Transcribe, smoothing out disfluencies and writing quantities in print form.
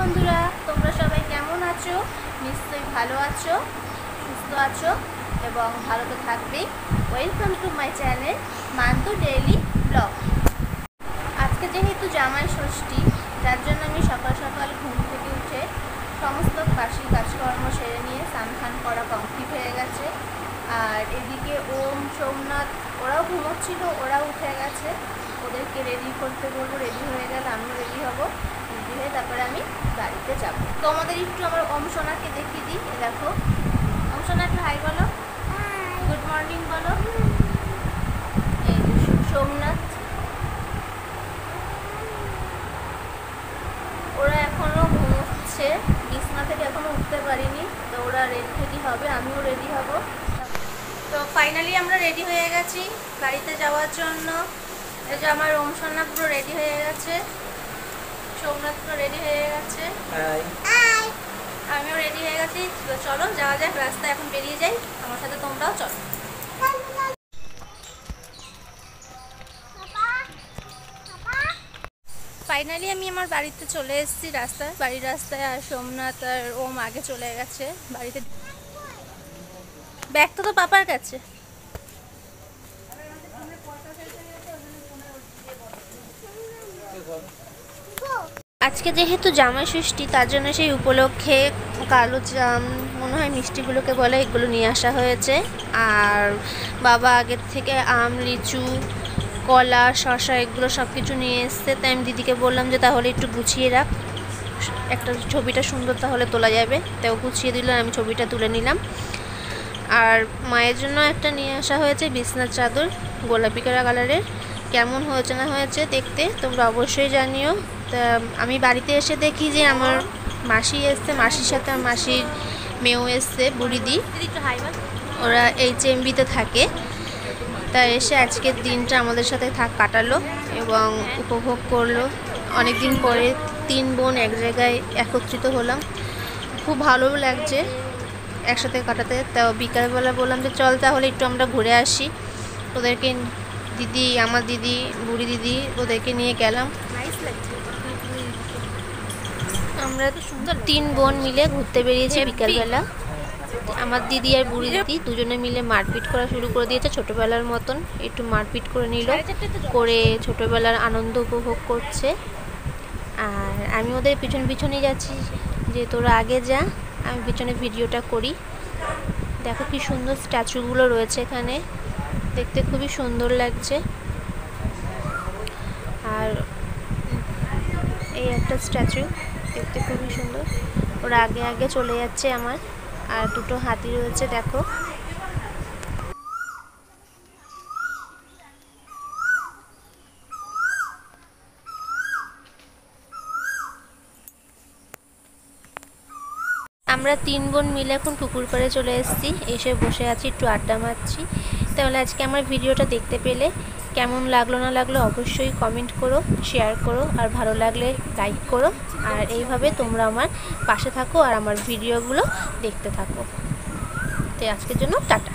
বন্ধুরা, তোমরা সবাই কেমন আছো? নিশ্চয়ই ভালো আছো, সুস্থ আছো এবং ভালো তো থাকবেই। Welcome to my channel Mantu daily blog. আজকে যেহেতু জামাই ষষ্ঠী, যার জন্য আমি সকাল সকাল ঘুম থেকে উঠে সমস্ত বাসি কাজকর্ম সেরে নিয়ে স্নান করা কমপ্লিট হয়ে গেছে। আর এদিকে ওম, সোমনাথ ওরাও ঘুমোচ্ছিল, ওরাও উঠে গেছে। ওদেরকে রেডি করতে বলবো, রেডি হয়ে গেলে আমিও রেডি হব। রেডি হয়ে তারপরে আমি গাড়িতে যাব। তো আমাদের একটু আমার ওম সোনাকে দেখিয়ে দিই। দেখো ওম সোনা, একটু হাই বলো, গুড মর্নিং বলো। এই সোমনাথ, ওরা এখনও ঘুমোচ্ছে, বিছনা থেকে এখনও উঠতে পারিনি। তো ওরা রেডি হবে, আমিও রেডি হব। তো ফাইনালি আমরা রেডি হয়ে গেছি বাড়িতে যাওয়ার জন্য। এই যে আমার ওম সোনা পুরো রেডি হয়ে গেছে, সোমনাথ পুরো রেডি হয়ে গেছে, আমিও রেডি হয়ে গেছি। তো চলো যাওয়া যাক, রাস্তায় এখন বেরিয়ে যাই, আমার সাথে তোমরাও চলো। ফাইনালি আমি আমার বাড়িতে চলে এসেছি, বাড়ির রাস্তায়। আর সোমনাথ আর ওম আগে চলে গেছে বাড়িতে। ব্যাগ তো পাপার কাছে। আজকে যেহেতু জামাই ষষ্ঠী, তার জন্য সেই উপলক্ষে কালো জাম, মনে হয় মিষ্টিগুলোকে বলে, এগুলো নিয়ে আসা হয়েছে। আর বাবা আগের থেকে আম, লিচু, কলা, শসা এগুলো সব কিছু নিয়ে এসছে। তাই আমি দিদিকে বললাম যে তাহলে একটু গুছিয়ে রাখ, একটা ছবিটা সুন্দর তাহলে তোলা যাবে। তাও গুছিয়ে দিল, আমি ছবিটা তুলে নিলাম। আর মায়ের জন্য একটা নিয়ে আসা হয়েছে বিছনার চাদর, গোলাপি কালারের। কেমন হয়েছে না হয়েছে দেখতে তোমরা অবশ্যই জানিও। তা আমি বাড়িতে এসে দেখি যে আমার মাসি এসছে, মাসির সাথে আমার মাসির মেয়েও এসছে, বুড়িদি। ওরা এই চেম্বিতে থাকে। তা এসে আজকের দিনটা আমাদের সাথে কাটালো এবং উপভোগ করলো। অনেক দিন পরে 3 বোন এক জায়গায় একত্রিত হলাম, খুব ভালো লাগছে একসাথে কাটাতে। তাও বিকালবেলা বললাম যে চল তাহলে একটু আমরা ঘুরে আসি। ওদেরকে দিদি, আমার দিদি, বুড়ি দিদি, ওদেরকে নিয়ে গেলাম। আমরা 3 বোন মিলে ঘুরতে বেরিয়েছি বিকালবেলা। আমার দিদি আর বুড়ি দিদি দুজনে মিলে মারপিট করা শুরু করে দিয়েছে, ছোটোবেলার মতন একটু মারপিট করে নিল, করে ছোটোবেলার আনন্দ উপভোগ করছে। আর আমি ওদের পিছনেই যাচ্ছি, যে তোরা আগে যা, আমি পিছনে ভিডিওটা করি। দেখো কি সুন্দর স্ট্যাচুগুলো রয়েছে এখানে, দেখতে খুবই সুন্দর লাগছে। আর এই একটা স্ট্যাচু, দেখতে খুবই সুন্দর। ওরা আগে আগে চলে যাচ্ছে আমার। আর 2টো হাতি রয়েছে, দেখো। আমরা 3 বোন মিলে এখন পুকুর পাড়ে চলে এসেছি, এসে বসে আছি, একটু আড্ডা মারছি। তাহলে আজকে আমার ভিডিওটা দেখতে পেলে কেমন লাগলো না লাগলো অবশ্যই কমেন্ট করো, শেয়ার করো, আর ভালো লাগলে লাইক করো। আর এইভাবে তোমরা আমার পাশে থাকো আর আমার ভিডিওগুলো দেখতে থাকো। তো আজকের জন্য টাটা।